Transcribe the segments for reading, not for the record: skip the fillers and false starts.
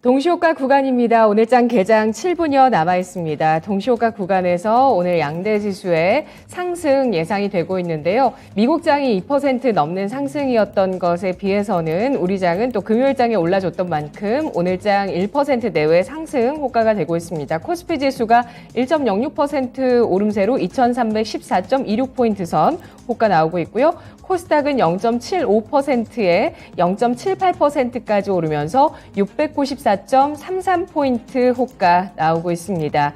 동시호가 구간입니다. 오늘 장 개장 7분여 남아 있습니다. 동시호가 구간에서 오늘 양대지수의 상승 예상이 되고 있는데요. 미국 장이 2% 넘는 상승이었던 것에 비해서는 우리 장은 또 금요일 장에 올라줬던 만큼 오늘 장 1% 내외 상승 호가가 되고 있습니다. 코스피 지수가 1.06% 오름세로 2314.26포인트 선 호가 나오고 있고요. 코스닥은 0.75%에 0.78%까지 오르면서 694.33포인트 호가 나오고 있습니다.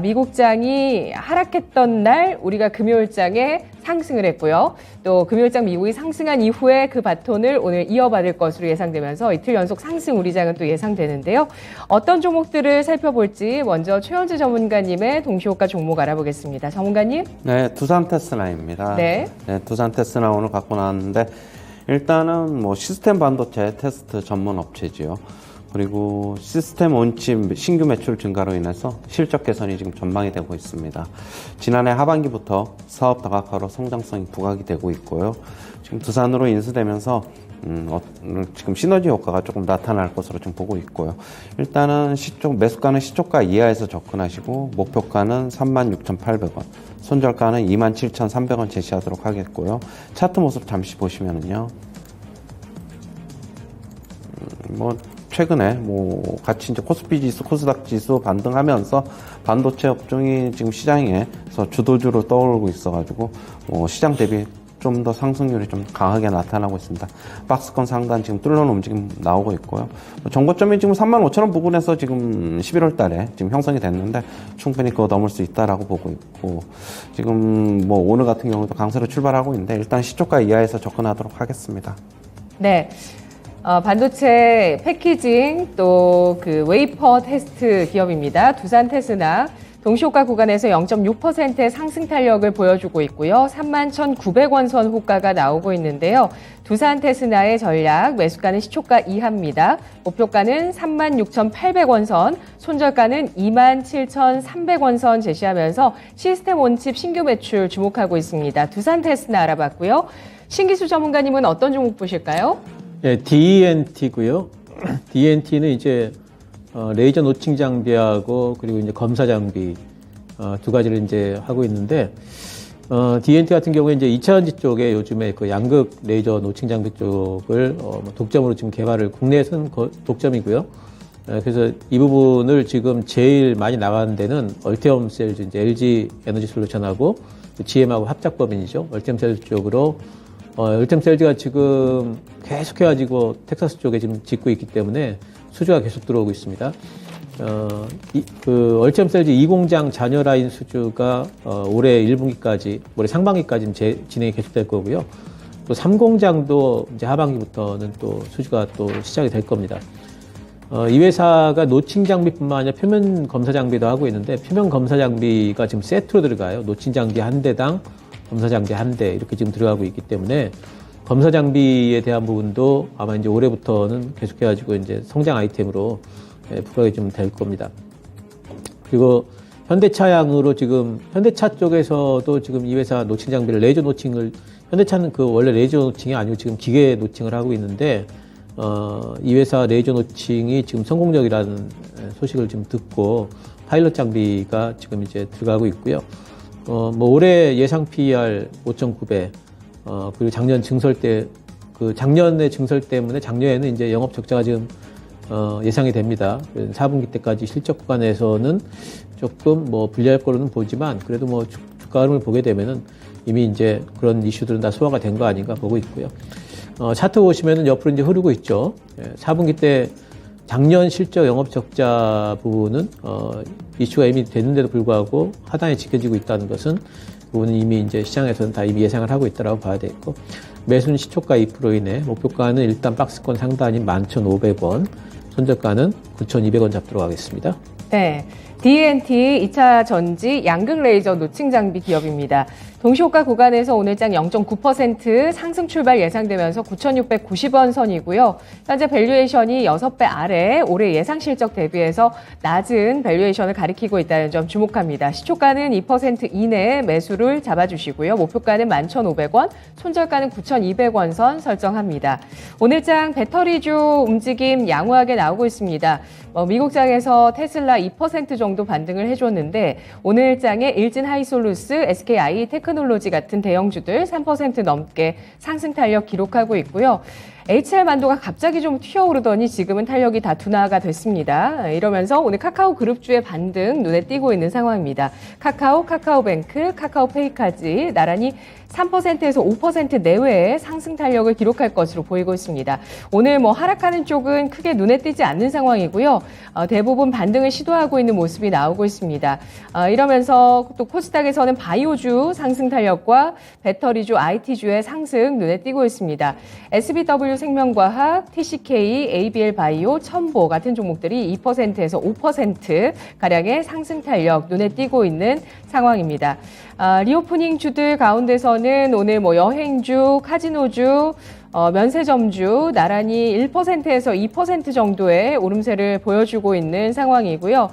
미국 장이 하락했던 날 우리가 금요일 장에 상승을 했고요. 또 금요일장 미국이 상승한 이후에 그 바톤을 오늘 이어받을 것으로 예상되면서 이틀 연속 상승 우리 장은 또 예상되는데요. 어떤 종목들을 살펴볼지 먼저 최현주 전문가님의 동시호가 종목 알아보겠습니다. 전문가님. 네, 두산 테스나입니다. 네, 두산 테스나 오늘 갖고 나왔는데 일단은 뭐 시스템 반도체 테스트 전문 업체지요. 그리고 시스템 온칩 신규 매출 증가로 인해서 실적 개선이 지금 전망이 되고 있습니다. 지난해 하반기부터 사업 다각화로 성장성이 부각이 되고 있고요. 지금 두산으로 인수되면서 지금 시너지 효과가 조금 나타날 것으로 좀 보고 있고요. 일단은 매수가는 시초가 이하에서 접근하시고 목표가는 36,800원, 손절가는 27,300원 제시하도록 하겠고요. 차트 모습 잠시 보시면은요. 최근에 같이 이제 코스피 지수, 코스닥 지수 반등하면서 반도체 업종이 지금 시장에서 주도주로 떠오르고 있어가지고 시장 대비 좀 더 상승률이 좀 강하게 나타나고 있습니다. 박스권 상단 지금 뚫는 움직임 나오고 있고요. 정고점이 지금 35,000원 부근에서 지금 11월 달에 지금 형성이 됐는데 충분히 그거 넘을 수 있다라고 보고 있고 지금 오늘 같은 경우도 강세로 출발하고 있는데 일단 시초가 이하에서 접근하도록 하겠습니다. 네. 반도체 패키징 또 그 웨이퍼 테스트 기업입니다. 두산 테스나 동시호가 구간에서 0.6%의 상승 탄력을 보여주고 있고요. 31,900원 선 호가가 나오고 있는데요. 두산 테스나의 전략 매수가는 시초가 이하입니다. 목표가는 36,800원 선, 손절가는 27,300원 선 제시하면서 시스템 온칩 신규 매출 주목하고 있습니다. 두산 테스나 알아봤고요. 신기수 전문가님은 어떤 종목 보실까요? 네, DNT고요. DNT는 이제 레이저 노칭 장비하고 그리고 이제 검사 장비 두 가지를 이제 하고 있는데 DNT 같은 경우에 이제 2차전지 쪽에 요즘에 그 양극 레이저 노칭 장비 쪽을 독점으로 지금 개발을 국내에서는 독점이고요. 그래서 이 부분을 지금 제일 많이 나가는 데는 얼티엄 셀즈, 이제 LG 에너지 솔루션하고 GM하고 합작법인이죠. 얼티엄 셀즈 쪽으로 얼티엄 셀즈가 지금 계속해가지고 텍사스 쪽에 지금 짓고 있기 때문에 수주가 계속 들어오고 있습니다. 얼티엄 셀즈 2공장 잔여 라인 수주가 올해 1분기까지, 올해 상반기까지 진행이 계속될 거고요. 또 3공장도 이제 하반기부터는 또 수주가 또 시작이 될 겁니다. 이 회사가 노칭 장비뿐만 아니라 표면 검사 장비도 하고 있는데 표면 검사 장비가 지금 세트로 들어가요. 노칭 장비 한 대당 검사 장비 한 대 이렇게 지금 들어가고 있기 때문에 검사 장비에 대한 부분도 아마 이제 올해부터는 계속해가지고 이제 성장 아이템으로 부각이 좀 될 겁니다. 그리고 현대차양으로 지금 현대차 쪽에서도 지금 이 회사 노칭 장비를 레이저 노칭을 현대차는 원래 레이저 노칭이 아니고 지금 기계 노칭을 하고 있는데 이 회사 레이저 노칭이 지금 성공적이라는 소식을 지금 듣고 파일럿 장비가 지금 이제 들어가고 있고요. 올해 예상 PER 5.9배, 그리고 작년 증설 때, 작년의 증설 때문에 작년에는 이제 영업 적자가 지금, 예상이 됩니다. 4분기 때까지 실적 구간에서는 조금 불리할 거로는 보지만, 그래도 주가 흐름을 보게 되면은 이미 이제 그런 이슈들은 다 소화가 된 거 아닌가 보고 있고요. 차트 보시면은 옆으로 이제 흐르고 있죠. 4분기 때 작년 실적 영업 적자 부분은 이슈가 이미 됐는데도 불구하고 하단에 지켜지고 있다는 것은 부분은 이미 이제 시장에서는 다 이미 예상을 하고 있다라고 봐야 되겠고 매수는 시초가 2% 이내 목표가는 일단 박스권 상단이 11,500원, 손절가는 9,200원 잡도록 하겠습니다. 네, DNT 2차 전지 양극 레이저 노칭 장비 기업입니다. 동시호가 구간에서 오늘 장 0.9% 상승 출발 예상되면서 9,690원 선이고요. 현재 밸류에이션이 6배 아래 올해 예상 실적 대비해서 낮은 밸류에이션을 가리키고 있다는 점 주목합니다. 시초가는 2% 이내에 매수를 잡아주시고요. 목표가는 11,500원, 손절가는 9,200원 선 설정합니다. 오늘 장 배터리주 움직임 양호하게 나오고 있습니다. 미국장에서 테슬라 2% 정도 반등을 해줬는데 오늘 장에 일진 하이솔루스, SKI 테크놀로지 같은 대형주들 3% 넘게 상승 탄력 기록하고 있고요. HR만도가 갑자기 좀 튀어오르더니 지금은 탄력이 다 둔화가 됐습니다. 이러면서 오늘 카카오 그룹주의 반등 눈에 띄고 있는 상황입니다. 카카오, 카카오뱅크, 카카오페이까지 나란히 3%에서 5% 내외의 상승 탄력을 기록할 것으로 보이고 있습니다. 오늘 하락하는 쪽은 크게 눈에 띄지 않는 상황이고요. 대부분 반등을 시도하고 있는 모습이 나오고 있습니다. 이러면서 또 코스닥에서는 바이오주 상승 탄력과 배터리주, IT주의 상승 눈에 띄고 있습니다. SBW 생명과학, TCK, ABL 바이오, 첨보 같은 종목들이 2%에서 5%가량의 상승 탄력 눈에 띄고 있는 상황입니다. 리오프닝 주들 가운데서는 오늘 여행주, 카지노주, 면세점주 나란히 1%에서 2% 정도의 오름세를 보여주고 있는 상황이고요.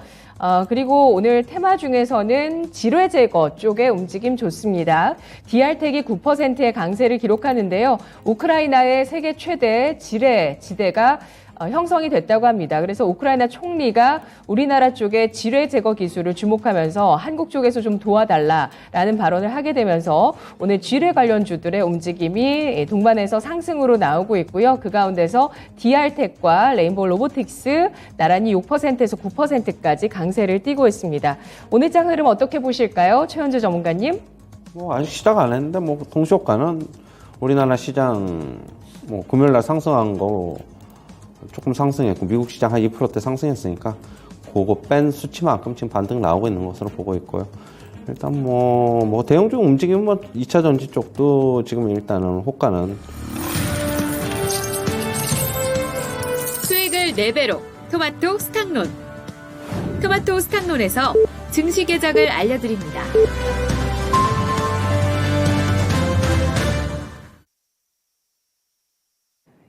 그리고 오늘 테마 중에서는 지뢰 제거 쪽의 움직임 좋습니다. DR텍이 9%의 강세를 기록하는데요. 우크라이나의 세계 최대 지뢰 지대가 형성이 됐다고 합니다. 그래서 우크라이나 총리가 우리나라 쪽의 지뢰 제거 기술을 주목하면서 한국 쪽에서 좀 도와달라라는 발언을 하게 되면서 오늘 지뢰 관련주들의 움직임이 동반해서 상승으로 나오고 있고요. 그 가운데서 DR텍과 레인보우 로보틱스 나란히 6%에서 9%까지 강세를 띠고 있습니다. 오늘 장 흐름 어떻게 보실까요? 최현재 전문가님. 아직 시작 안 했는데 동시효과는 우리나라 시장 금요일날 상승한 거 조금 상승했고 미국 시장 한 2%대 상승했으니까 그거 뺀 수치만큼 지금 반등 나오고 있는 것으로 보고 있고요. 일단 대형주 움직이면 2차 전지 쪽도 지금 일단은 호가는 수익을 4배로 토마토 스탁론. 토마토 스탁론에서 증시 계작을 알려드립니다.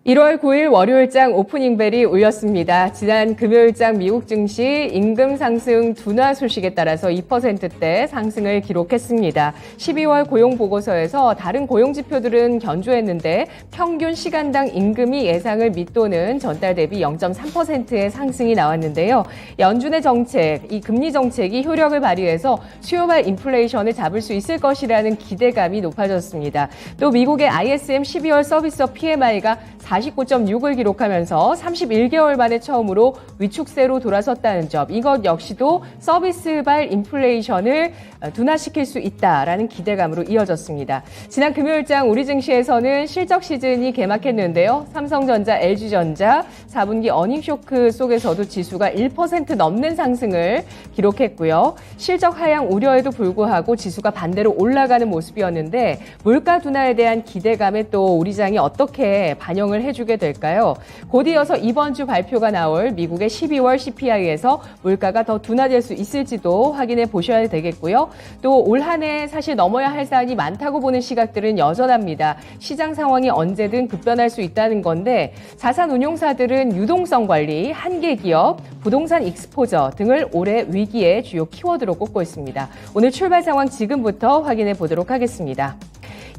1월 9일 월요일장 오프닝벨이 울렸습니다. 지난 금요일장 미국 증시 임금 상승 둔화 소식에 따라서 2%대 상승을 기록했습니다. 12월 고용보고서에서 다른 고용지표들은 견조했는데 평균 시간당 임금이 예상을 밑도는 전달 대비 0.3%의 상승이 나왔는데요. 연준의 정책, 이 금리 정책이 효력을 발휘해서 수요발 인플레이션을 잡을 수 있을 것이라는 기대감이 높아졌습니다. 또 미국의 ISM 12월 서비스업 PMI가 49.6을 기록하면서 31개월 만에 처음으로 위축세로 돌아섰다는 점, 이것 역시도 서비스발 인플레이션을 둔화시킬 수 있다라는 기대감으로 이어졌습니다. 지난 금요일장 우리 증시에서는 실적 시즌이 개막했는데요. 삼성전자, LG전자 4분기 어닝 쇼크 속에서도 지수가 1% 넘는 상승을 기록했고요. 실적 하향 우려에도 불구하고 지수가 반대로 올라가는 모습이었는데 물가 둔화에 대한 기대감에 또 우리 장이 어떻게 반영을 해주게 될까요? 곧 이어서 이번 주 발표가 나올 미국의 12월 CPI에서 물가가 더 둔화될 수 있을지도 확인해 보셔야 되겠고요. 또 올 한 해 사실 넘어야 할 사안이 많다고 보는 시각들은 여전합니다. 시장 상황이 언제든 급변할 수 있다는 건데 자산 운용사들은 유동성 관리, 한계 기업, 부동산 익스포저 등을 올해 위기의 주요 키워드로 꼽고 있습니다. 오늘 출발 상황 지금부터 확인해 보도록 하겠습니다.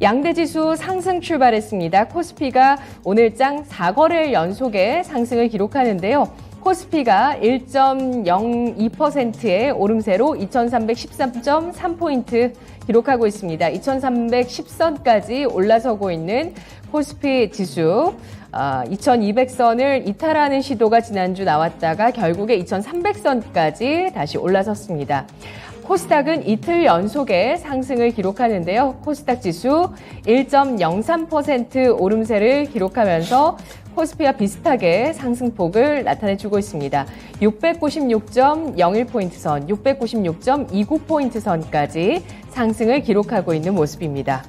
양대지수 상승 출발했습니다. 코스피가 오늘장 4거래일 연속의 상승을 기록하는데요. 코스피가 1.02%의 오름세로 2313.3포인트 기록하고 있습니다. 2310선까지 올라서고 있는 코스피 지수. 2200선을 이탈하는 시도가 지난주 나왔다가 결국에 2300선까지 다시 올라섰습니다. 코스닥은 이틀 연속의 상승을 기록하는데요. 코스닥 지수 1.03% 오름세를 기록하면서 코스피와 비슷하게 상승폭을 나타내주고 있습니다. 696.01포인트 선, 696.29포인트 선까지 상승을 기록하고 있는 모습입니다.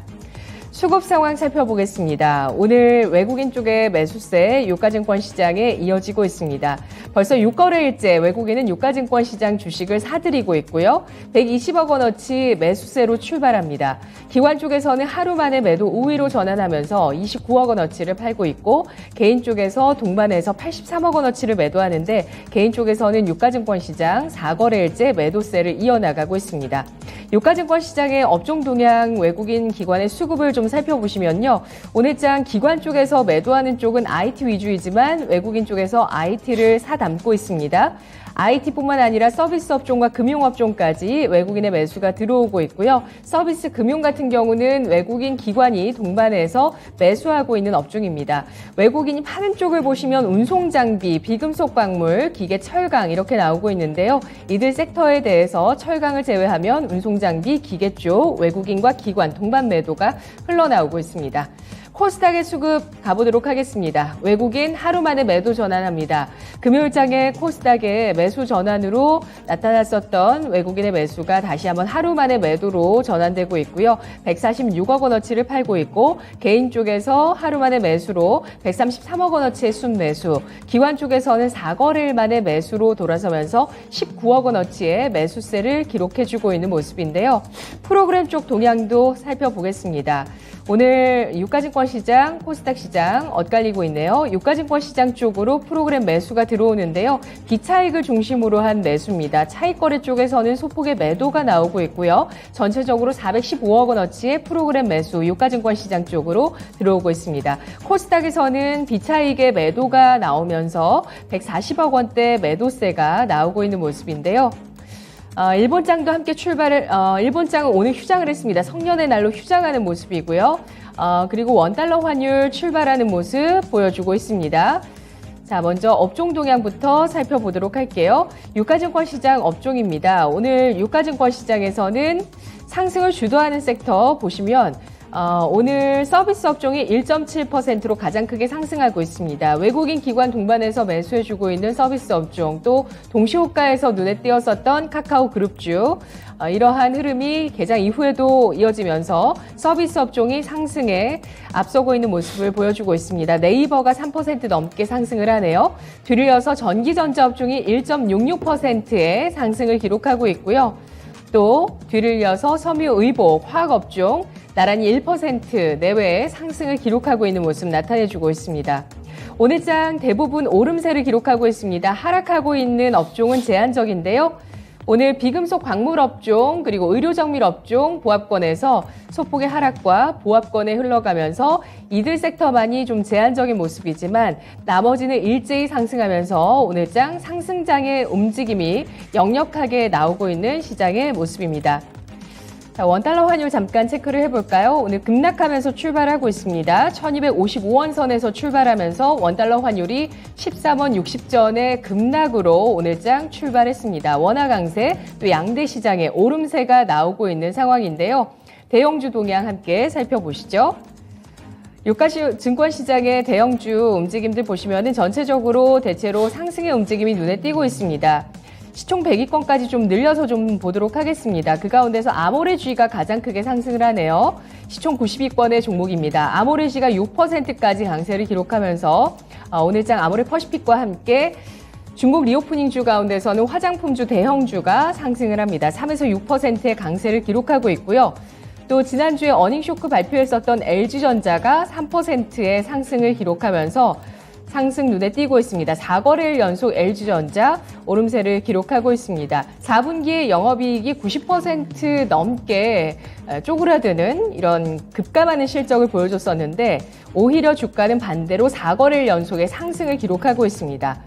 수급 상황 살펴보겠습니다. 오늘 외국인 쪽의 매수세 유가증권 시장에 이어지고 있습니다. 벌써 6거래일째 외국인은 유가증권 시장 주식을 사들이고 있고요. 120억 원어치 매수세로 출발합니다. 기관 쪽에서는 하루 만에 매도 우위로 전환하면서 29억 원어치를 팔고 있고 개인 쪽에서 동반해서 83억 원어치를 매도하는데 개인 쪽에서는 유가증권 시장 4거래일째 매도세를 이어나가고 있습니다. 유가증권 시장의 업종 동향 외국인 기관의 수급을 좀 살펴보시면요. 오늘장 기관 쪽에서 매도하는 쪽은 IT 위주이지만 외국인 쪽에서 IT를 사담고 있습니다. IT뿐만 아니라 서비스 업종과 금융업종까지 외국인의 매수가 들어오고 있고요. 서비스 금융 같은 경우는 외국인 기관이 동반해서 매수하고 있는 업종입니다. 외국인이 파는 쪽을 보시면 운송장비, 비금속 광물, 기계, 철강 이렇게 나오고 있는데요. 이들 섹터에 대해서 철강을 제외하면 운송장비, 기계 쪽 외국인과 기관 동반 매도가 흘러나오고 있습니다. 코스닥의 수급 가보도록 하겠습니다. 외국인 하루 만에 매도 전환합니다. 금요일장에 코스닥의 매수 전환으로 나타났었던 외국인의 매수가 다시 한번 하루 만에 매도로 전환되고 있고요. 146억 원어치를 팔고 있고 개인 쪽에서 하루 만에 매수로 133억 원어치의 순매수, 기관 쪽에서는 4거래일 만에 매수로 돌아서면서 19억 원어치의 매수세를 기록해주고 있는 모습인데요. 프로그램 쪽 동향도 살펴보겠습니다. 오늘 유가증권 시장, 코스닥 시장 엇갈리고 있네요. 유가증권 시장 쪽으로 프로그램 매수가 들어오는데요. 기차익을 중심으로 한 매수입니다. 차익거래 쪽에서는 소폭의 매도가 나오고 있고요. 전체적으로 415억 원어치의 프로그램 매수 유가증권 시장 쪽으로 들어오고 있습니다. 코스닥에서는 비차익의 매도가 나오면서 140억 원대 매도세가 나오고 있는 모습인데요. 일본장도 함께 일본장은 오늘 휴장을 했습니다. 성년의 날로 휴장하는 모습이고요. 그리고 원달러 환율 출발하는 모습 보여주고 있습니다. 자, 먼저 업종 동향부터 살펴보도록 할게요. 유가증권 시장 업종입니다. 오늘 유가증권 시장에서는 상승을 주도하는 섹터 보시면 오늘 서비스 업종이 1.7%로 가장 크게 상승하고 있습니다. 외국인 기관 동반해서 매수해주고 있는 서비스 업종, 또 동시호가에서 눈에 띄었었던 카카오 그룹주, 이러한 흐름이 개장 이후에도 이어지면서 서비스 업종이 상승에 앞서고 있는 모습을 보여주고 있습니다. 네이버가 3% 넘게 상승을 하네요. 뒤이어서 전기전자 업종이 1.66%의 상승을 기록하고 있고요. 또 뒤를 이어서 섬유의복, 화학업종 나란히 1% 내외의 상승을 기록하고 있는 모습 나타내주고 있습니다. 오늘장 대부분 오름세를 기록하고 있습니다. 하락하고 있는 업종은 제한적인데요. 오늘 비금속 광물 업종 그리고 의료정밀 업종 보합권에서 소폭의 하락과 보합권에 흘러가면서 이들 섹터만이 좀 제한적인 모습이지만 나머지는 일제히 상승하면서 오늘장 상승장의 움직임이 역력하게 나오고 있는 시장의 모습입니다. 자, 원달러 환율 잠깐 체크를 해볼까요? 오늘 급락하면서 출발하고 있습니다. 1255원 선에서 출발하면서 원달러 환율이 13원 60전의 급락으로 오늘장 출발했습니다. 원화 강세, 또 양대 시장에 오름세가 나오고 있는 상황인데요. 대형주 동향 함께 살펴보시죠. 유가 증권 시장의 대형주 움직임들 보시면은 전체적으로 대체로 상승의 움직임이 눈에 띄고 있습니다. 시총 100위권까지 좀 늘려서 좀 보도록 하겠습니다. 그 가운데서 아모레G가 가장 크게 상승을 하네요. 시총 90위권의 종목입니다. 아모레G가 6%까지 강세를 기록하면서 오늘장 아모레퍼시픽과 함께 중국 리오프닝주 가운데서는 화장품주 대형주가 상승을 합니다. 3에서 6%의 강세를 기록하고 있고요. 또 지난주에 어닝쇼크 발표했었던 LG전자가 3%의 상승을 기록하면서 상승 눈에 띄고 있습니다. 4거래일 연속 LG전자 오름세를 기록하고 있습니다. 4분기의 영업이익이 90% 넘게 쪼그라드는 이런 급감하는 실적을 보여줬었는데 오히려 주가는 반대로 4거래일 연속의 상승을 기록하고 있습니다.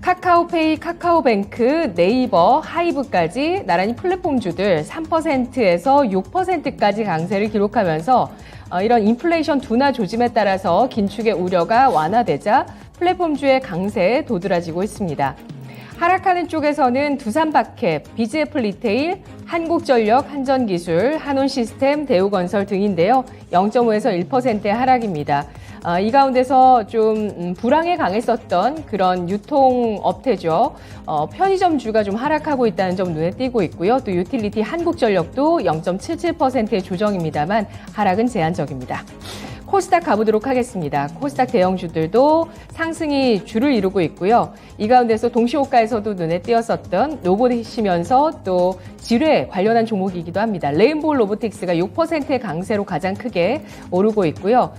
카카오페이, 카카오뱅크, 네이버, 하이브까지 나란히 플랫폼주들 3%에서 6%까지 강세를 기록하면서 이런 인플레이션 둔화 조짐에 따라서 긴축의 우려가 완화되자 플랫폼주의 강세에 도드라지고 있습니다. 하락하는 쪽에서는 두산바캡, BGF 리테일, 한국전력, 한전기술, 한온시스템, 대우건설 등인데요. 0.5에서 1%의 하락입니다. 이 가운데서 좀 불황에 강했었던 그런 유통업태죠. 편의점주가 좀 하락하고 있다는 점 눈에 띄고 있고요. 또 유틸리티 한국전력도 0.77%의 조정입니다만 하락은 제한적입니다. 코스닥 가보도록 하겠습니다. 코스닥 대형주들도 상승이 주를 이루고 있고요. 이 가운데서 동시호가에서도 눈에 띄었었던 로봇이시면서 또 지뢰 관련한 종목이기도 합니다. 레인보우 로보틱스가 6%의 강세로 가장 크게 오르고 있고요.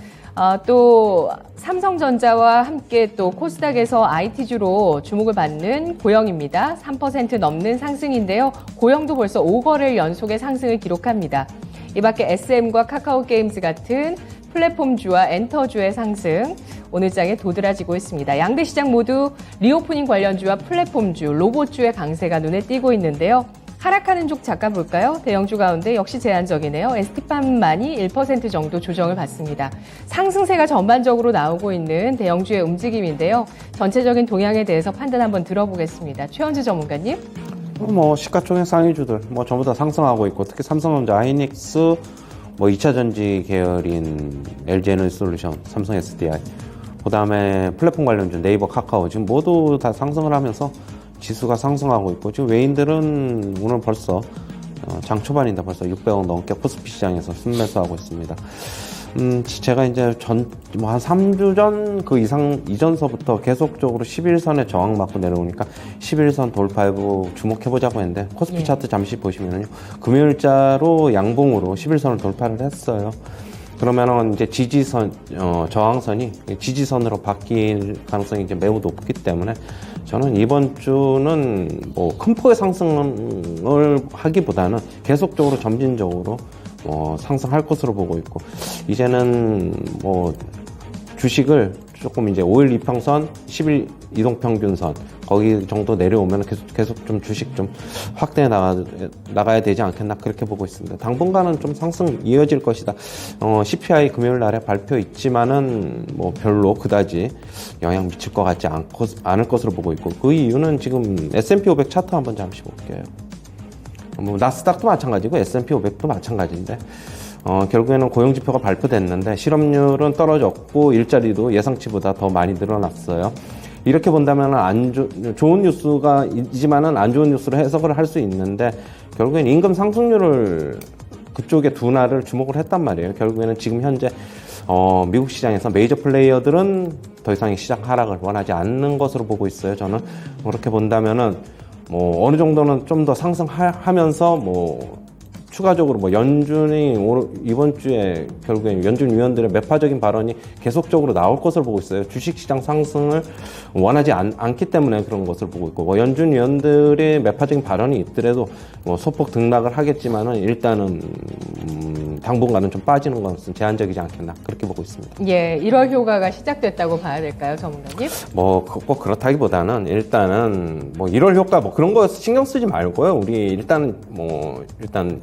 또 삼성전자와 함께 또 코스닥에서 IT주로 주목을 받는 고영입니다. 3% 넘는 상승인데요. 고영도 벌써 5거래일 연속의 상승을 기록합니다. 이 밖에 SM과 카카오게임즈 같은 플랫폼주와 엔터주의 상승, 오늘 장에 도드라지고 있습니다. 양대 시장 모두 리오프닝 관련주와 플랫폼주, 로봇주의 강세가 눈에 띄고 있는데요. 하락하는 쪽 잠깐 볼까요? 대형주 가운데 역시 제한적이네요. ST팜만이 1% 정도 조정을 받습니다. 상승세가 전반적으로 나오고 있는 대형주의 움직임인데요. 전체적인 동향에 대해서 판단 한번 들어보겠습니다. 최현주 전문가님. 시가총액 상위주들 전부 다 상승하고 있고, 특히 삼성전자, 하이닉스, 2차 전지 계열인 LG 에너지솔루션, 삼성 SDI, 그다음에 플랫폼 관련주 네이버, 카카오 지금 모두 다 상승을 하면서 지수가 상승하고 있고, 지금 외인들은 오늘 벌써 장 초반인데 벌써 600억 넘게 코스피 시장에서 순매수하고 있습니다. 제가 이제 한 3주 전 그 이전서부터 계속적으로 11선에 저항 맞고 내려오니까 11선 돌파하고 주목해보자고 했는데, 코스피 차트 잠시 보시면요. 금요일자로 양봉으로 11선을 돌파를 했어요. 그러면은 이제 지지선, 저항선이 지지선으로 바뀔 가능성이 이제 매우 높기 때문에 저는 이번 주는 큰 폭의 상승을 하기보다는 계속적으로 점진적으로 상승할 것으로 보고 있고, 이제는 주식을 조금 이제 5일 이평선, 10일 이동평균선 거기 정도 내려오면 계속 좀 주식 좀 확대해 나가야 되지 않겠나, 그렇게 보고 있습니다. 당분간은 좀 상승 이어질 것이다. CPI 금요일 날에 발표 있지만은 별로 그다지 영향 미칠 것 같지 않을 것으로 보고 있고, 그 이유는 지금 S&P 500 차트 한번 잠시 볼게요. 나스닥도 마찬가지고 S&P 500도 마찬가지인데, 결국에는 고용지표가 발표됐는데 실업률은 떨어졌고 일자리도 예상치보다 더 많이 늘어났어요. 이렇게 본다면 좋은 뉴스가 이지만은 안 좋은 뉴스로 해석을 할 수 있는데, 결국엔 임금 상승률을 그쪽에 둔화를 주목을 했단 말이에요. 결국에는 지금 현재 미국 시장에서 메이저 플레이어들은 더 이상의 시장 하락을 원하지 않는 것으로 보고 있어요. 저는 그렇게 본다면은 어느 정도는 좀 더 상승하면서 추가적으로 연준이 이번 주에 결국엔 연준 위원들의 매파적인 발언이 계속적으로 나올 것을 보고 있어요. 주식시장 상승을 원하지 않기 때문에 그런 것을 보고 있고, 연준 위원들의 매파적인 발언이 있더라도 소폭 등락을 하겠지만은 일단은 당분간은 좀 빠지는 것은 제한적이지 않겠나, 그렇게 보고 있습니다. 예, 1월 효과가 시작됐다고 봐야 될까요, 전문가님? 꼭 그렇다기보다는 일단은 1월 효과 그런 거 신경 쓰지 말고요. 우리 일단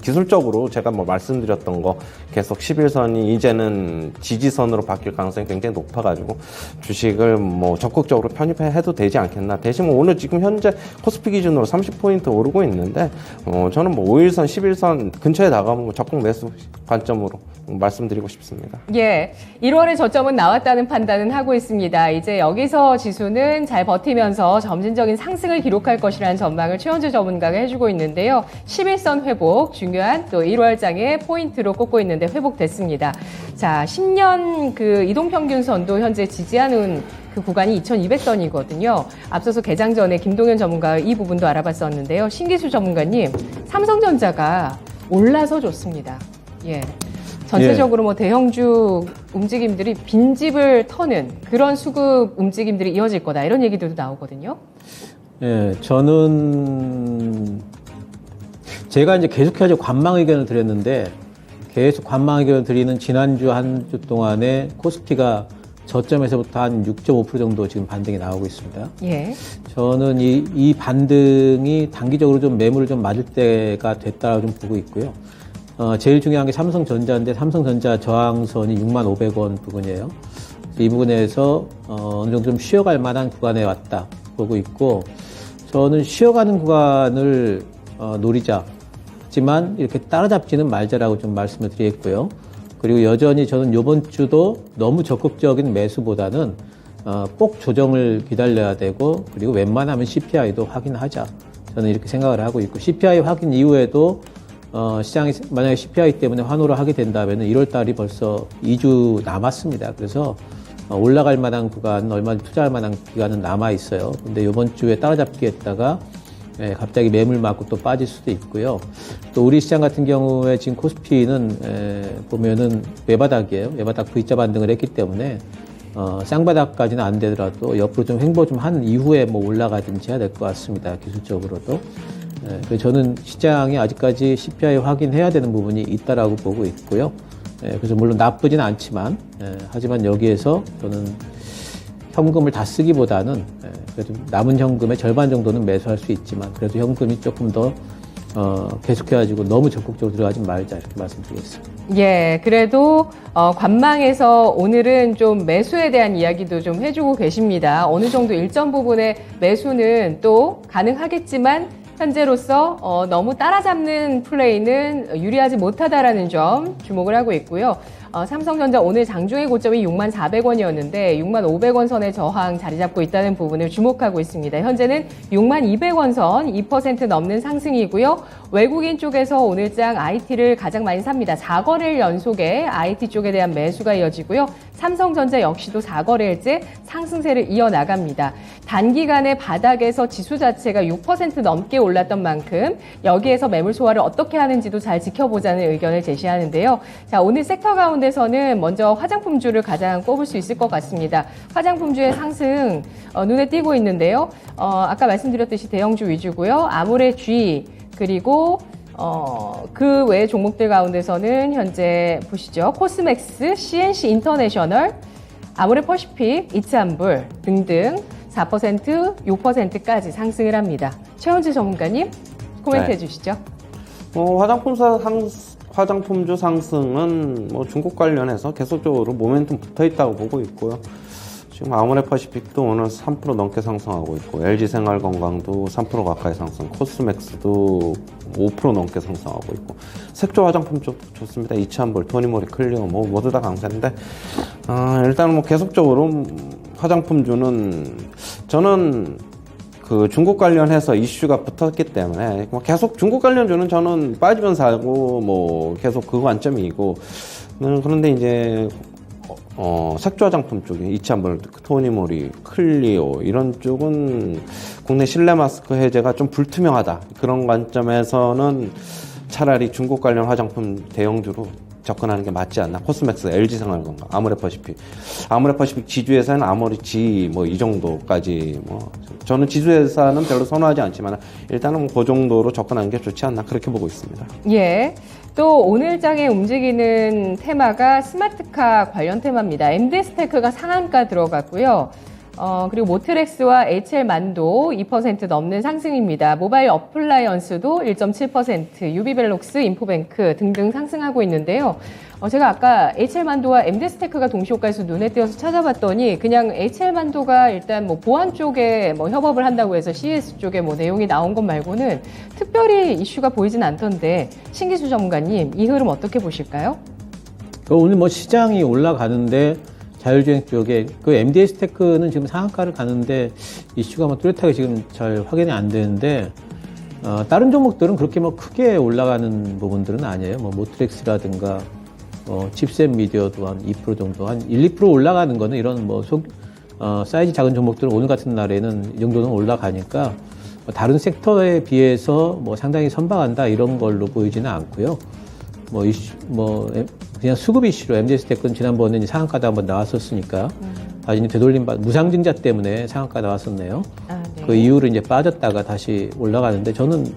기술적으로 제가 말씀드렸던 거 계속 11선이 이제는 지지선으로 바뀔 가능성이 굉장히 높아가지고 주식을 적극적으로 편입해도 되지 않겠나. 대신 오늘 지금 현재 코스피 기준으로 30포인트 오르고 있는데, 저는 5일선, 11선 근처에 나가면 적극 매수 관점으로 말씀드리고 싶습니다. 예, 1월에 저점은 나왔다는 판단은 하고 있습니다. 이제 여기서 지수는 잘 버티면서 점진적인 상승을 기록할 것이라는 전망을 최현주 전문가가 해주고 있는데요. 11선 회복, 중요한 또 1월장의 포인트로 꼽고 있는데 회복됐습니다. 자, 10년 그 이동평균선도 현재 지지하는 그 구간이 2200선이거든요. 앞서서 개장 전에 김동현 전문가가 이 부분도 알아봤었는데요. 신기수 전문가님, 삼성전자가 올라서 좋습니다. 예. 전체적으로 대형주 움직임들이 빈집을 터는 그런 수급 움직임들이 이어질 거다, 이런 얘기들도 나오거든요. 예, 저는 제가 이제 계속해서 관망 의견을 드렸는데, 계속 관망 의견을 드리는 지난주 한 주 동안에 코스피가 저점에서부터 한 6.5% 정도 지금 반등이 나오고 있습니다. 예. 저는 이 반등이 단기적으로 좀 매물을 좀 맞을 때가 됐다고 좀 보고 있고요. 제일 중요한 게 삼성전자인데, 삼성전자 저항선이 65,000원 부근이에요. 이 부분에서 어느 정도 좀 쉬어갈 만한 구간에 왔다 보고 있고, 저는 쉬어가는 구간을 노리자. 하지만 이렇게 따라잡지는 말자라고 좀 말씀을 드리겠고요. 그리고 여전히 저는 이번 주도 너무 적극적인 매수보다는 꼭 조정을 기다려야 되고, 그리고 웬만하면 CPI도 확인하자. 저는 이렇게 생각을 하고 있고, CPI 확인 이후에도 시장이 만약에 CPI 때문에 환호를 하게 된다면 1월 달이 벌써 2주 남았습니다. 그래서 올라갈 만한 구간, 얼마 투자할 만한 기간은 남아 있어요. 근데 이번 주에 따라잡기 했다가 갑자기 매물 맞고 또 빠질 수도 있고요. 또 우리 시장 같은 경우에 지금 코스피는 보면은 외바닥이에요. 외바닥 V자 반등을 했기 때문에 쌍바닥까지는 안 되더라도 옆으로 좀 횡보 좀 한 이후에 뭐 올라가든지 해야 될 것 같습니다. 기술적으로도. 그래서 저는 시장이 아직까지 CPI 확인해야 되는 부분이 있다라고 보고 있고요. 그래서 물론 나쁘진 않지만, 하지만 여기에서 저는 현금을 다 쓰기보다는 그래도 남은 현금의 절반 정도는 매수할 수 있지만 그래도 현금이 조금 더 계속해가지고 너무 적극적으로 들어가지 말자 이렇게 말씀드리겠습니다. 예, 그래도 관망에서 오늘은 좀 매수에 대한 이야기도 좀 해주고 계십니다. 어느 정도 일정 부분의 매수는 또 가능하겠지만 현재로서 너무 따라잡는 플레이는 유리하지 못하다라는 점 주목을 하고 있고요. 삼성전자 오늘 장중의 고점이 64,400원이었는데 65,000원 선의 저항 자리 잡고 있다는 부분을 주목하고 있습니다. 현재는 62,200원 선 2% 넘는 상승이고요. 외국인 쪽에서 오늘장 IT를 가장 많이 삽니다. 4거래일 연속에 IT 쪽에 대한 매수가 이어지고요. 삼성전자 역시도 4거래일째 상승세를 이어나갑니다. 단기간에 바닥에서 지수 자체가 6% 넘게 올랐던 만큼 여기에서 매물 소화를 어떻게 하는지도 잘 지켜보자는 의견을 제시하는데요. 자, 오늘 섹터 가운데서는 먼저 화장품주를 가장 꼽을 수 있을 것 같습니다. 화장품주의 상승 눈에 띄고 있는데요. 아까 말씀드렸듯이 대형주 위주고요. 아모레 G 그리고 그 외 종목들 가운데서는 현재 보시죠. 코스맥스, CNC 인터내셔널, 아모레 퍼시픽, 이츠한불 등등 4%, 6%까지 상승을 합니다. 최현재 전문가님 코멘트 해주시죠. 화장품주 상승은 뭐 중국 관련해서 계속적으로 모멘텀 붙어 있다고 보고 있고요. 지금 아모레 퍼시픽도 오늘 3% 넘게 상승하고 있고, LG생활건강도 3% 가까이 상승, 코스맥스도 5% 넘게 상승하고 있고, 색조 화장품 쪽 좋습니다. 이츠한볼, 토니모리, 클리오 뭐 모두 다 강세인데, 일단 뭐 계속적으로 화장품주는 저는 그 중국 관련해서 이슈가 붙었기 때문에 계속 중국 관련주는 저는 빠지면 사고 뭐 계속 그 관점이고, 그런데 이제 색조 화장품 쪽에 이츠한볼, 토니모리, 클리오 이런 쪽은 국내 실내 마스크 해제가 좀 불투명하다. 그런 관점에서는 차라리 중국 관련 화장품 대형주로 접근하는 게 맞지 않나. 코스맥스, LG생활건강, 아모레 퍼시픽 지주회사는 아모레 G 뭐 이 정도까지 뭐 저는 지주회사는 별로 선호하지 않지만 일단은 뭐 그 정도로 접근하는 게 좋지 않나 그렇게 보고 있습니다. 예. 또 오늘장에 움직이는 테마가 스마트카 관련 테마입니다. MD스테크가 상한가 들어갔고요. 그리고 모트렉스와 HL만도 2% 넘는 상승입니다. 모바일 어플라이언스도 1.7%, 유비벨록스, 인포뱅크 등등 상승하고 있는데요. 제가 아까 HL만도와 MD스테크가 동시효과에서 눈에 띄어서 찾아봤더니 그냥 HL만도가 일단 뭐 보안 쪽에 뭐 협업을 한다고 해서 CS 쪽에 뭐 내용이 나온 것 말고는 특별히 이슈가 보이진 않던데 신기수 전문가님 이 흐름 어떻게 보실까요? 오늘 뭐 시장이 올라가는데 자율주행 쪽에 그 MD스테크는 지금 상한가를 가는데 이슈가 뭐 뚜렷하게 지금 잘 확인이 안 되는데 다른 종목들은 그렇게 뭐 크게 올라가는 부분들은 아니에요. 뭐 모트렉스라든가 칩셋 미디어도 한 2% 정도, 한 1, 2% 올라가는 거는 이런 뭐 사이즈 작은 종목들은 오늘 같은 날에는 이 정도는 올라가니까 다른 섹터에 비해서 뭐 상당히 선방한다 이런 걸로 보이지는 않고요. 그냥 수급 이슈로 MD스테크는 지난번에 이제 상한가도 한번 나왔었으니까 다시 되돌림 무상증자 때문에 상한가 나왔었네요. 네. 그 이후로 이제 빠졌다가 다시 올라가는데 저는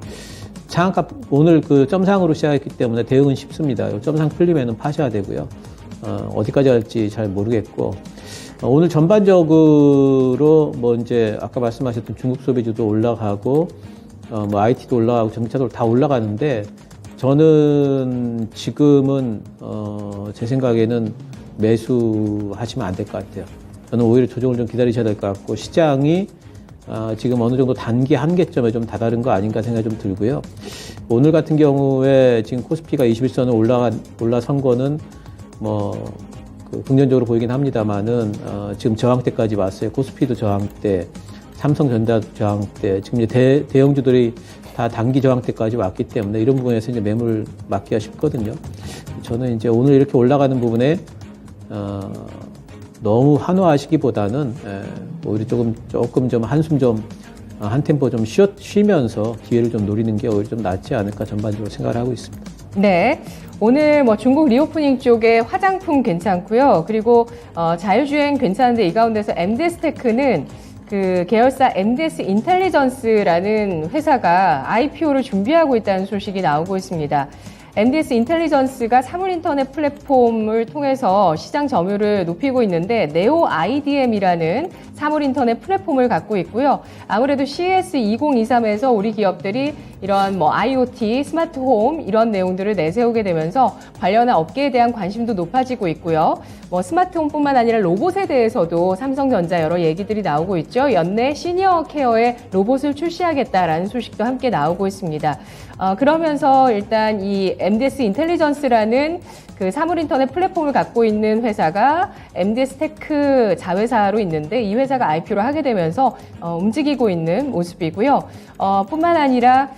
상한가 오늘 그 점상으로 시작했기 때문에 대응은 쉽습니다. 점상 풀리면은 파셔야 되고요. 어디까지 갈지 잘 모르겠고 오늘 전반적으로 뭐 이제 아까 말씀하셨던 중국 소비주도 올라가고 뭐 IT도 올라가고 전기차도 다 올라가는데 저는 지금은 제 생각에는 매수하시면 안 될 것 같아요. 저는 오히려 조정을 좀 기다리셔야 될 것 같고 시장이 지금 어느 정도 단기 한계점에 좀 다다른 거 아닌가 생각이 좀 들고요. 오늘 같은 경우에 지금 코스피가 21선을 올라선 거는 긍정적으로 보이긴 합니다만은 지금 저항대까지 왔어요. 코스피도 저항대, 삼성전자 저항대, 지금 이제 대형주들이 다 단기 저항대까지 왔기 때문에 이런 부분에서 이제 매물 맞기가 쉽거든요. 저는 이제 오늘 이렇게 올라가는 부분에 너무 환호하시기보다는 오히려 조금 좀 한숨 좀 한 템포 좀 쉬면서 기회를 좀 노리는 게 오히려 좀 낫지 않을까 전반적으로 생각을 하고 있습니다. 네. 오늘 뭐 중국 리오프닝 쪽에 화장품 괜찮고요. 그리고 자율주행 괜찮은데 이 가운데서 MDS테크는 그 계열사 MDS 인텔리전스라는 회사가 IPO를 준비하고 있다는 소식이 나오고 있습니다. MDS 인텔리전스가 사물 인터넷 플랫폼을 통해서 시장 점유율을 높이고 있는데 네오 IDM이라는 사물 인터넷 플랫폼을 갖고 있고요. 아무래도 CES 2023에서 우리 기업들이 이런 뭐 IoT, 스마트홈 이런 내용들을 내세우게 되면서 관련한 업계에 대한 관심도 높아지고 있고요. 뭐 스마트홈뿐만 아니라 로봇에 대해서도 삼성전자 여러 얘기들이 나오고 있죠. 연내 시니어 케어의 로봇을 출시하겠다라는 소식도 함께 나오고 있습니다. 그러면서 일단 이 MDS 인텔리전스라는 그 사물인터넷 플랫폼을 갖고 있는 회사가 MDS 테크 자회사로 있는데 이 회사가 IPO를 하게 되면서 움직이고 있는 모습이고요. 뿐만 아니라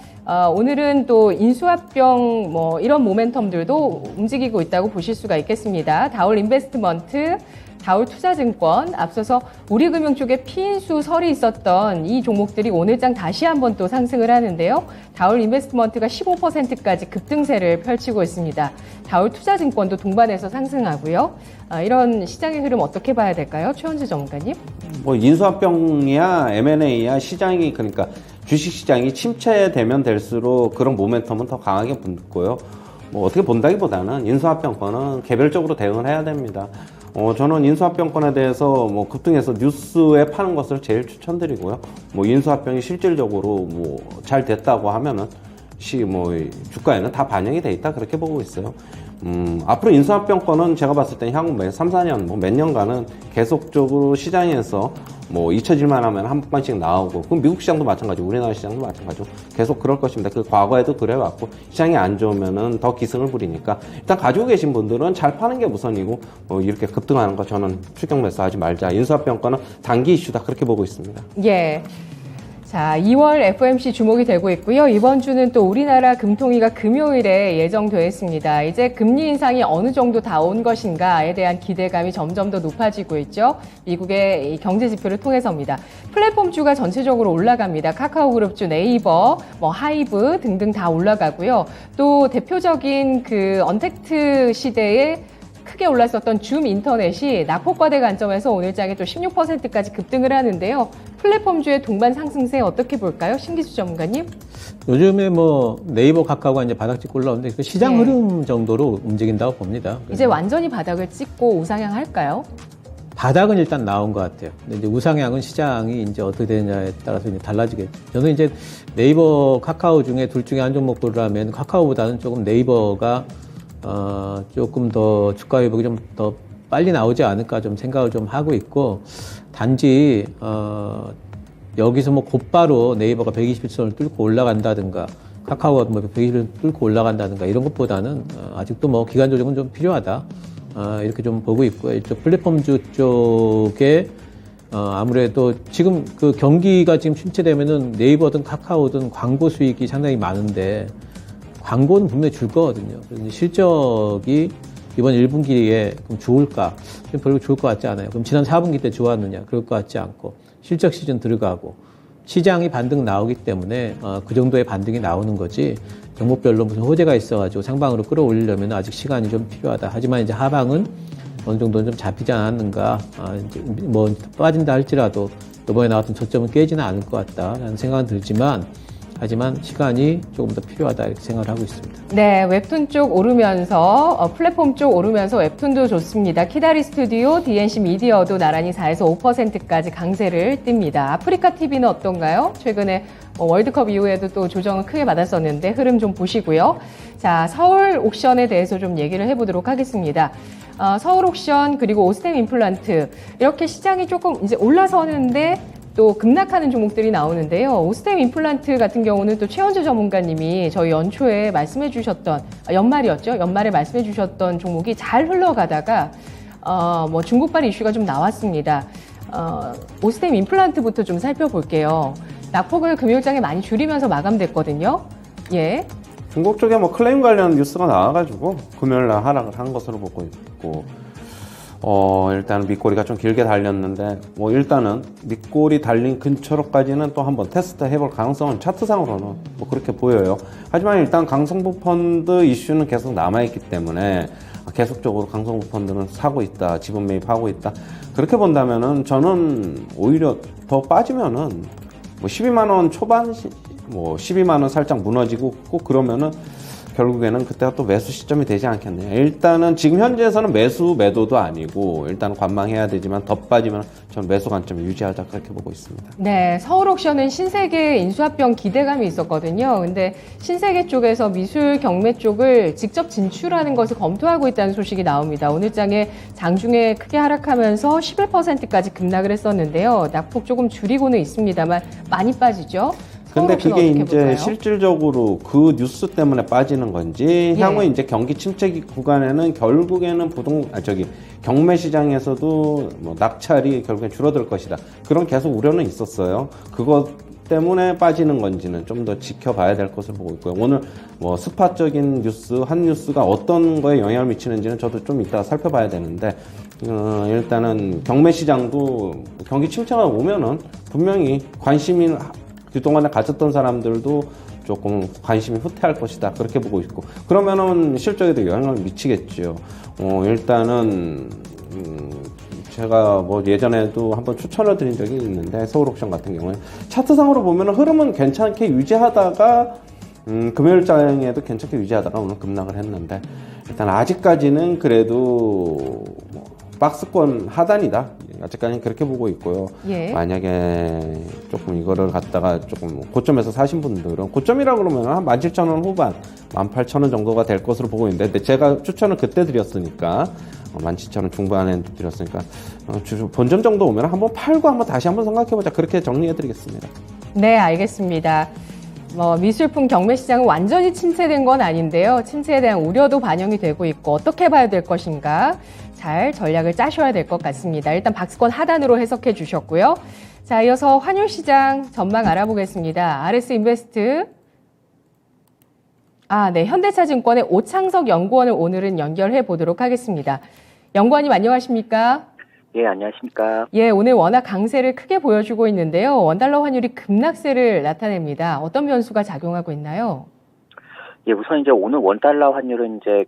오늘은 또 인수합병 뭐 이런 모멘텀들도 움직이고 있다고 보실 수가 있겠습니다. 다올 인베스트먼트, 다올 투자증권, 앞서서 우리금융 쪽에 피인수설이 있었던 이 종목들이 오늘장 다시 한번 또 상승을 하는데요. 다올 인베스트먼트가 15%까지 급등세를 펼치고 있습니다. 다올 투자증권도 동반해서 상승하고요. 이런 시장의 흐름 어떻게 봐야 될까요? 최원주 전문가님. 뭐 인수합병이야 M&A야 시장이 그러니까 주식시장이 침체되면 될수록 그런 모멘텀은 더 강하게 붙고요. 뭐 어떻게 본다기보다는 인수합병권은 개별적으로 대응을 해야 됩니다. 저는 인수합병권에 대해서 뭐 급등해서 뉴스에 파는 것을 제일 추천드리고요. 뭐 인수합병이 실질적으로 뭐 잘 됐다고 하면은 주가에는 다 반영이 돼 있다 그렇게 보고 있어요. 앞으로 인수합병권은 제가 봤을 때 향후 3, 4년, 몇 년간은 계속적으로 시장에서 뭐 잊혀질만 하면 한 번씩 나오고, 그럼 미국 시장도 마찬가지고 우리나라 시장도 마찬가지고 계속 그럴 것입니다. 그 과거에도 그래왔고 시장이 안 좋으면은 더 기승을 부리니까 일단 가지고 계신 분들은 잘 파는 게 우선이고 이렇게 급등하는 거 저는 추격 매수하지 말자. 인수합병권은 단기 이슈다 그렇게 보고 있습니다. 예. 자, 2월 FOMC 주목이 되고 있고요. 이번 주는 또 우리나라 금통위가 금요일에 예정되어 있습니다. 이제 금리 인상이 어느 정도 다 온 것인가에 대한 기대감이 점점 더 높아지고 있죠. 미국의 경제 지표를 통해서입니다. 플랫폼주가 전체적으로 올라갑니다. 카카오그룹주, 네이버, 하이브 등등 다 올라가고요. 또 대표적인 그 언택트 시대에 크게 올랐었던 줌 인터넷이 낙폭과대 관점에서 오늘장에 또 16%까지 급등을 하는데요. 플랫폼주의 동반 상승세 어떻게 볼까요? 신기수 전문가님? 요즘에 뭐 네이버 카카오가 이제 바닥 찍고 올라오는데 그 시장 흐름 정도로 움직인다고 봅니다. 이제 완전히 바닥을 찍고 우상향할까요? 바닥은 일단 나온 것 같아요. 근데 이제 우상향은 시장이 이제 어떻게 되느냐에 따라서 이제 달라지겠죠. 저는 이제 네이버, 카카오 중에 둘 중에 한 종목 고르라면 카카오보다는 조금 네이버가 조금 더 주가 회복이 좀 더 빨리 나오지 않을까 좀 생각을 좀 하고 있고, 단지 여기서 뭐 곧바로 네이버가 121선을 뚫고 올라간다든가 카카오가 뭐 120을 뚫고 올라간다든가 이런 것보다는 아직도 뭐 기간 조정은 좀 필요하다 이렇게 좀 보고 있고요. 이쪽 플랫폼주 쪽에 아무래도 지금 그 경기가 지금 침체되면은 네이버든 카카오든 광고 수익이 상당히 많은데 광고는 분명히 줄 거거든요. 그래서 실적이 이번 1분기에 그럼 좋을까? 별로 좋을 것 같지 않아요. 그럼 지난 4분기 때 좋았느냐? 그럴 것 같지 않고, 실적 시즌 들어가고 시장이 반등 나오기 때문에 그 정도의 반등이 나오는 거지, 종목별로 무슨 호재가 있어가지고 상방으로 끌어올리려면 아직 시간이 좀 필요하다. 하지만 이제 하방은 어느 정도는 좀 잡히지 않았는가, 이제 뭐 빠진다 할지라도 이번에 나왔던 저점은 깨지는 않을 것 같다라는 생각은 들지만, 하지만 시간이 조금 더 필요하다 이렇게 생각을 하고 있습니다. 네, 웹툰 쪽 오르면서 플랫폼 쪽 오르면서 웹툰도 좋습니다. 키다리 스튜디오, DNC 미디어도 나란히 4에서 5%까지 강세를 띱니다. 아프리카 TV는 어떤가요? 최근에 월드컵 이후에도 또 조정을 크게 받았었는데 흐름 좀 보시고요. 자, 서울 옥션에 대해서 좀 얘기를 해보도록 하겠습니다. 서울 옥션 그리고 오스템 임플란트 이렇게 시장이 조금 이제 올라서는데 또 급락하는 종목들이 나오는데요. 오스템 임플란트 같은 경우는 또 최원주 전문가님이 저희 연초에 말씀해 주셨던, 연말이었죠? 연말에 말씀해 주셨던 종목이 잘 흘러가다가 중국발 이슈가 좀 나왔습니다. 오스템 임플란트부터 좀 살펴볼게요. 낙폭을 금요일장에 많이 줄이면서 마감됐거든요. 예. 중국 쪽에 뭐 클레임 관련 뉴스가 나와가지고 금요일날 하락을 한 것으로 보고 있고, 일단 밑꼬리가 좀 길게 달렸는데, 뭐 일단은 밑꼬리 달린 근처로까지는 또 한번 테스트 해볼 가능성은 차트상으로는 뭐 그렇게 보여요. 하지만 일단 강성부 펀드 이슈는 계속 남아있기 때문에 계속적으로 강성부 펀드는 사고 있다, 지분 매입하고 있다. 그렇게 본다면은 저는 오히려 더 빠지면은 뭐 12만 원 초반, 뭐 12만 원 살짝 무너지고 꼭 그러면은 결국에는 그때가 또 매수 시점이 되지 않겠네요. 일단은 지금 현재에서는 매도도 아니고 일단은 관망해야 되지만 더 빠지면 전 매수 관점을 유지하자 그렇게 보고 있습니다. 네, 서울옥션은 신세계 인수합병 기대감이 있었거든요. 근데 신세계 쪽에서 미술 경매 쪽을 직접 진출하는 것을 검토하고 있다는 소식이 나옵니다. 오늘 장에 장중에 크게 하락하면서 11%까지 급락을 했었는데요. 낙폭 조금 줄이고는 있습니다만 많이 빠지죠. 근데 그게 이제 볼까요? 실질적으로 그 뉴스 때문에 빠지는 건지, 예. 향후 이제 경기 침체 구간에는 결국에는 경매 시장에서도 뭐 낙찰이 결국엔 줄어들 것이다. 그런 계속 우려는 있었어요. 그것 때문에 빠지는 건지는 좀 더 지켜봐야 될 것을 보고 있고요. 오늘 뭐 스팟적인 뉴스, 한 뉴스가 어떤 거에 영향을 미치는지는 저도 좀 이따 살펴봐야 되는데, 일단은 경매 시장도 경기 침체가 오면은 분명히 관심이 그동안에 가졌던 사람들도 조금 관심이 후퇴할 것이다. 그렇게 보고 있고. 그러면은 실적에도 영향을 미치겠죠. 일단은, 제가 뭐 예전에도 한번 추천을 드린 적이 있는데, 서울옥션 같은 경우에. 차트상으로 보면은 흐름은 괜찮게 유지하다가, 금요일장에도 괜찮게 유지하다가 오늘 급락을 했는데, 일단 아직까지는 그래도 뭐 박스권 하단이다. 아직까지는 그렇게 보고 있고요. 예. 만약에 조금 이거를 갖다가 조금 고점에서 사신 분들은 고점이라고 그러면 한 17,000원 후반, 18,000원 정도가 될 것으로 보고 있는데 제가 추천을 그때 드렸으니까 17,000원 중반에 드렸으니까 본전 정도 오면 한번 팔고 한번 다시 한번 생각해보자. 그렇게 정리해드리겠습니다. 네, 알겠습니다. 미술품 경매 시장은 완전히 침체된 건 아닌데요. 침체에 대한 우려도 반영이 되고 있고 어떻게 봐야 될 것인가 잘 전략을 짜셔야 될 것 같습니다. 일단 박스권 하단으로 해석해 주셨고요. 자, 이어서 환율 시장 전망 알아보겠습니다. RS 인베스트. 네, 현대차증권의 오창석 연구원을 오늘은 연결해 보도록 하겠습니다. 연구원님 안녕하십니까? 예, 안녕하십니까. 예, 오늘 워낙 강세를 크게 보여주고 있는데요. 원달러 환율이 급락세를 나타냅니다. 어떤 변수가 작용하고 있나요? 예, 우선 이제 오늘 원달러 환율은 이제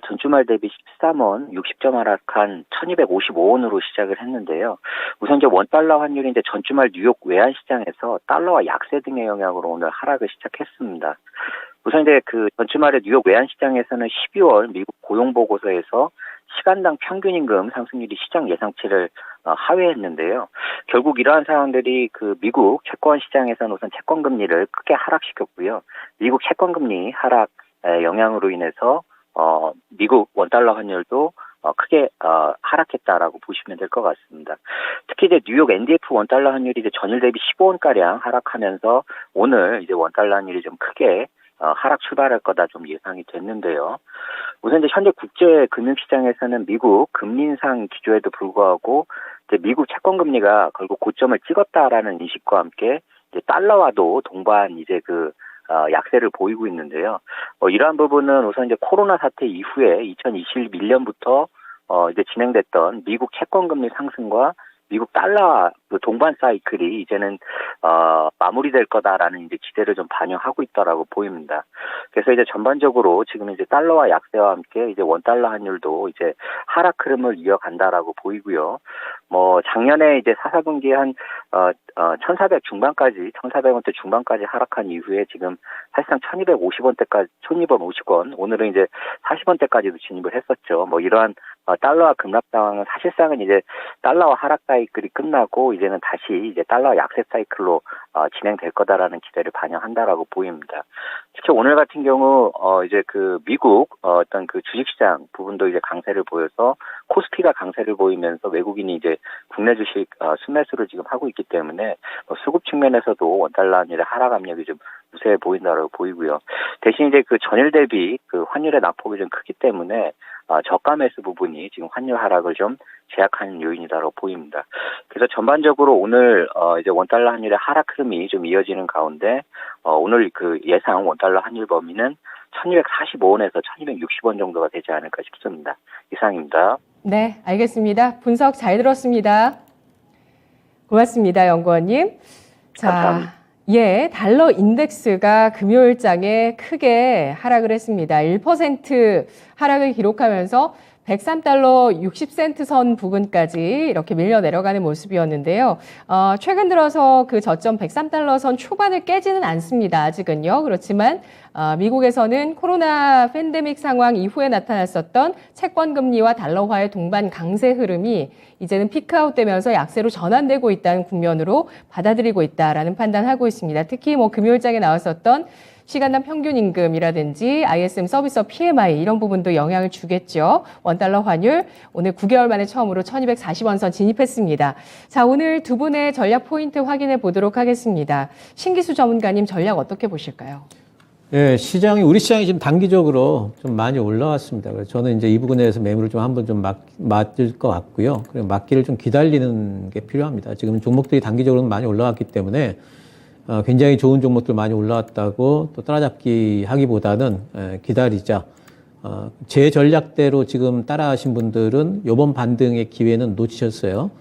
전주말 대비 13원 60점 하락한 1255원으로 시작을 했는데요. 우선 이제 원달러 환율이 이제 전주말 뉴욕 외환 시장에서 달러와 약세 등의 영향으로 오늘 하락을 시작했습니다. 우선 이제 전주말에 뉴욕 외환 시장에서는 12월 미국 고용 보고서에서 시간당 평균 임금 상승률이 시장 예상치를 하회했는데요. 결국 이러한 상황들이 미국 채권 시장에서는 우선 채권 금리를 크게 하락시켰고요. 미국 채권 금리 하락 영향으로 인해서 미국 원달러 환율도 크게 하락했다라고 보시면 될 것 같습니다. 특히 이제 뉴욕 NDF 원달러 환율이 이제 전일 대비 15원 가량 하락하면서 오늘 이제 원달러 환율이 좀 크게 하락 출발할 거다 좀 예상이 됐는데요. 우선 이제 현재 국제 금융시장에서는 미국 금리 인상 기조에도 불구하고 이제 미국 채권 금리가 결국 고점을 찍었다라는 인식과 함께 이제 달러와도 동반 이제 약세를 보이고 있는데요. 이러한 부분은 우선 이제 코로나 사태 이후에 2021년부터 이제 진행됐던 미국 채권 금리 상승과 미국 달러 동반 사이클이 이제는 마무리될 거다라는 이제 기대를 좀 반영하고 있다라고 보입니다. 그래서 이제 전반적으로 지금 이제 달러와 약세와 함께 이제 원달러 환율도 이제 하락 흐름을 이어간다라고 보이고요. 작년에 이제 4분기에 한 1,400 중반까지 1,400원대 중반까지 하락한 이후에 지금 사실상 1,250원대까지 1,250원 오늘은 이제 40원대까지도 진입을 했었죠. 이러한 달러와 급락 상황은 사실상은 이제 달러와 하락 사이클이 끝나고 이제는 다시 이제 달러 약세 사이클로 진행될 거다라는 기대를 반영한다라고 보입니다. 특히 오늘 같은 경우 이제 미국 어떤 주식시장 부분도 이제 강세를 보여서 코스피가 강세를 보이면서 외국인이 이제 국내 주식 순매수를 지금 하고 있기 때문에 수급 측면에서도 원달러 환율의 하락 압력이 좀 우세해 보인다라고 보이고요. 대신 이제 전일 대비 환율의 낙폭이 좀 크기 때문에 저가 매수 부분이 지금 환율 하락을 좀 제약하는 요인이다라고 보입니다. 그래서 전반적으로 오늘 이제 원달러 환율의 하락 흐름이 좀 이어지는 가운데 오늘 예상 원달러 환율 범위는 1245원에서 1260원 정도가 되지 않을까 싶습니다. 이상입니다. 네, 알겠습니다. 분석 잘 들었습니다. 고맙습니다, 연구원님. 자, 감사합니다. 예, 달러 인덱스가 금요일장에 크게 하락을 했습니다. 1% 하락을 기록하면서 103달러 60센트 선 부근까지 이렇게 밀려 내려가는 모습이었는데요. 최근 들어서 그 저점 103달러 선 초반을 깨지는 않습니다. 아직은요. 그렇지만 미국에서는 코로나 팬데믹 상황 이후에 나타났었던 채권 금리와 달러화의 동반 강세 흐름이 이제는 피크아웃 되면서 약세로 전환되고 있다는 국면으로 받아들이고 있다라는 판단하고 있습니다. 특히 뭐 금요일장에 나왔었던 시간당 평균 임금이라든지 ISM 서비스업 PMI 이런 부분도 영향을 주겠죠. 원달러 환율 오늘 9개월 만에 처음으로 1240원 선 진입했습니다. 자, 오늘 두 분의 전략 포인트 확인해 보도록 하겠습니다. 신기수 전문가님 전략 어떻게 보실까요? 예, 우리 시장이 지금 단기적으로 좀 많이 올라왔습니다. 그래서 저는 이제 이 부분에서 매물을 좀 한번 좀 맞을 것 같고요. 그리고 맞기를 좀 기다리는 게 필요합니다. 지금 종목들이 단기적으로는 많이 올라왔기 때문에 굉장히 좋은 종목들 많이 올라왔다고 또 따라잡기 하기보다는 기다리자. 제 전략대로 지금 따라하신 분들은 이번 반등의 기회는 놓치셨어요.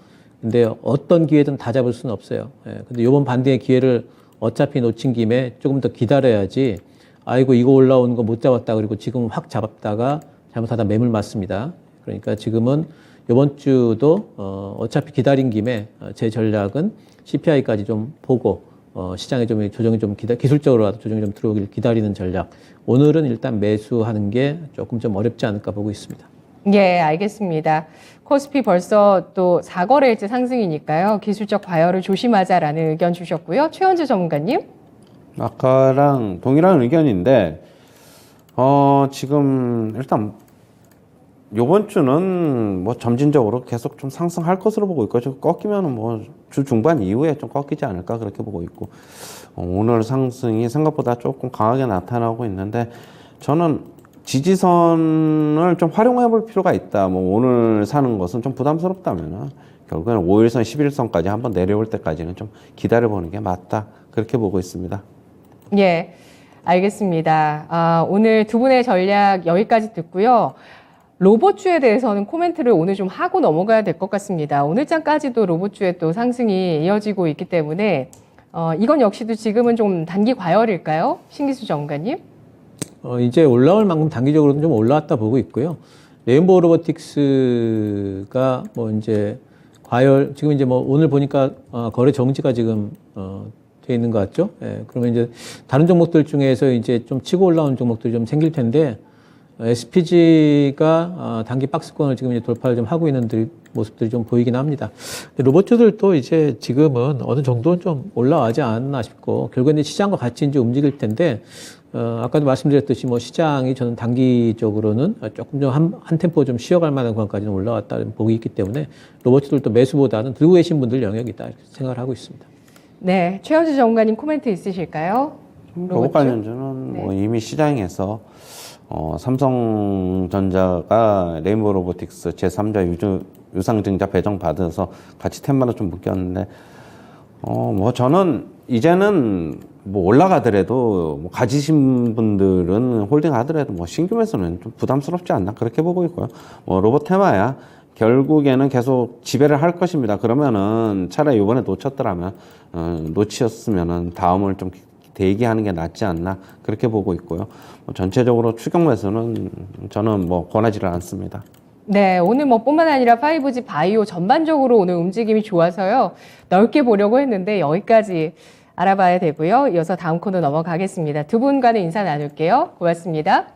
근데 어떤 기회든 다 잡을 수는 없어요. 근데 이번 반등의 기회를 어차피 놓친 김에 조금 더 기다려야지. 아이고 이거 올라오는 거 못 잡았다. 그리고 지금 확 잡았다가 잘못하다 매물 맞습니다. 그러니까 지금은 이번 주도 어차피 기다린 김에 제 전략은 CPI까지 좀 보고 시장에 좀 조정이 좀 기술적으로라도 조정이 좀 들어오길 기다리는 전략. 오늘은 일단 매수하는 게 조금 좀 어렵지 않을까 보고 있습니다. 예, 알겠습니다. 코스피 벌써 또 4거래일째 상승이니까요. 기술적 과열을 조심하자라는 의견 주셨고요. 최원재 전문가님. 아까랑 동일한 의견인데, 지금 일단 요번 주는 뭐 점진적으로 계속 좀 상승할 것으로 보고 있고, 좀 꺾이면은 뭐 주 중반 이후에 좀 꺾이지 않을까 그렇게 보고 있고, 오늘 상승이 생각보다 조금 강하게 나타나고 있는데, 저는 지지선을 좀 활용해 볼 필요가 있다. 뭐 오늘 사는 것은 좀 부담스럽다면은 결국에는 5일선, 11선까지 한번 내려올 때까지는 좀 기다려 보는 게 맞다. 그렇게 보고 있습니다. 예, 알겠습니다. 오늘 두 분의 전략 여기까지 듣고요. 로봇주에 대해서는 코멘트를 오늘 좀 하고 넘어가야 될 것 같습니다. 오늘장까지도 로봇주의 또 상승이 이어지고 있기 때문에 이건 역시도 지금은 좀 단기 과열일까요? 신기수 전문가님? 이제 올라올 만큼 단기적으로는 좀 올라왔다 보고 있고요. 레인보우 로보틱스가 뭐 이제 과열, 지금 이제 뭐 오늘 보니까 거래 정지가 지금 돼 있는 것 같죠? 예, 그러면 이제 다른 종목들 중에서 이제 좀 치고 올라온 종목들이 좀 생길 텐데, SPG가 단기 박스권을 지금 이제 돌파를 좀 하고 있는 모습들이 좀 보이긴 합니다. 로봇주들도 이제 지금은 어느 정도는 좀 올라가지 않았나 싶고, 결국에는 시장과 같이 이제 움직일 텐데, 아까도 말씀드렸듯이 뭐 시장이 저는 단기적으로는 조금 좀 한 템포 좀 쉬어갈 만한 구간까지는 올라왔다는 보기 있기 때문에 로봇주들도 매수보다는 들고 계신 분들 영역이 있다 이렇게 생각을 하고 있습니다. 네, 최원재 전문가님 코멘트 있으실까요? 로봇 관련주는 뭐 이미 시장에서 삼성전자가 레인보우 로보틱스 제3자 유상증자 배정 받아서 같이 텐마로 좀 묶였는데, 뭐 저는 이제는 뭐 올라가더라도 뭐 가지신 분들은 홀딩 하더라도 뭐 신규 매수는 좀 부담스럽지 않나 그렇게 보고 있고요. 뭐 로봇 테마야 결국에는 계속 지배를 할 것입니다. 그러면은 차라리 이번에 놓쳤으면은 다음을 좀 대기하는 게 낫지 않나 그렇게 보고 있고요. 전체적으로 추격 매수는 저는 뭐 권하지를 않습니다. 네, 오늘 뭐 뿐만 아니라 5G 바이오 전반적으로 오늘 움직임이 좋아서요. 넓게 보려고 했는데 여기까지 알아봐야 되고요. 이어서 다음 코너 넘어가겠습니다. 두 분과는 인사 나눌게요. 고맙습니다.